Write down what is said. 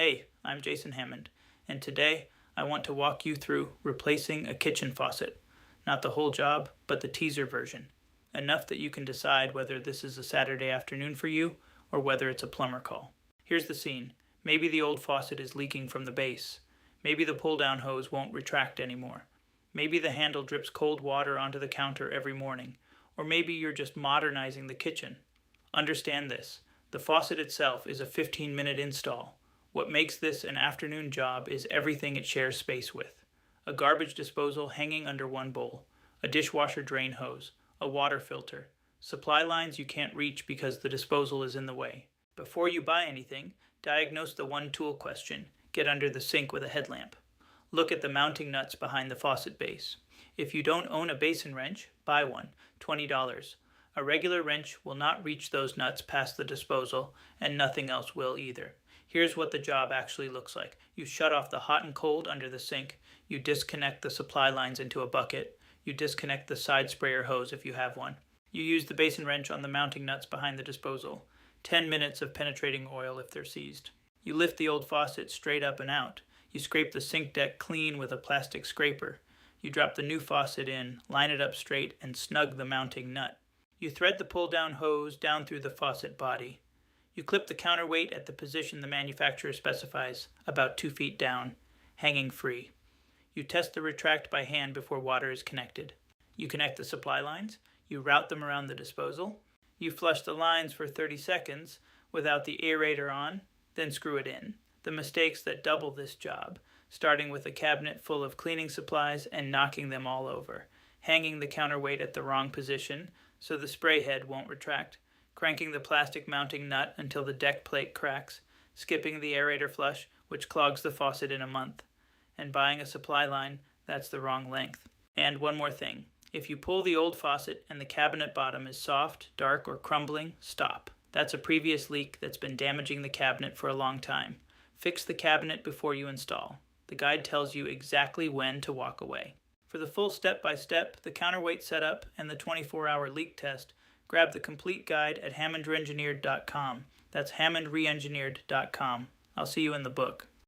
Hey, I'm Jason Hammond, and today I want to walk you through replacing a kitchen faucet. Not the whole job, but the teaser version. Enough that you can decide whether this is a Saturday afternoon for you or whether it's a plumber call. Here's the scene. Maybe the old faucet is leaking from the base. Maybe the pull-down hose won't retract anymore. Maybe the handle drips cold water onto the counter every morning. Or maybe you're just modernizing the kitchen. Understand this. The faucet itself is a 15-minute install. What makes this an afternoon job is everything it shares space with. A garbage disposal hanging under one bowl, a dishwasher drain hose, a water filter, supply lines you can't reach because the disposal is in the way. Before you buy anything, diagnose the one-tool question. Get under the sink with a headlamp. Look at the mounting nuts behind the faucet base. If you don't own a basin wrench, buy one, $20. A regular wrench will not reach those nuts past the disposal, and nothing else will either. Here's what the job actually looks like. You shut off the hot and cold under the sink. You disconnect the supply lines into a bucket. You disconnect the side sprayer hose if you have one. You use the basin wrench on the mounting nuts behind the disposal. 10 minutes of penetrating oil if they're seized. You lift the old faucet straight up and out. You scrape the sink deck clean with a plastic scraper. You drop the new faucet in, line it up straight, and snug the mounting nut. You thread the pull-down hose down through the faucet body. You clip the counterweight at the position the manufacturer specifies, about 2 feet down, hanging free. You test the retract by hand before water is connected. You connect the supply lines. You route them around the disposal. You flush the lines for 30 seconds without the aerator on, then screw it in. The mistakes that double this job, starting with a cabinet full of cleaning supplies and knocking them all over, hanging the counterweight at the wrong position so the spray head won't retract, cranking the plastic mounting nut until the deck plate cracks, skipping the aerator flush, which clogs the faucet in a month, and buying a supply line that's the wrong length. And one more thing. If you pull the old faucet and the cabinet bottom is soft, dark, or crumbling, stop. That's a previous leak that's been damaging the cabinet for a long time. Fix the cabinet before you install. The guide tells you exactly when to walk away. For the full step-by-step, the counterweight setup, and the 24-hour leak test, grab the complete guide at hammondreengineered.com. That's hammondreengineered.com. I'll see you in the book.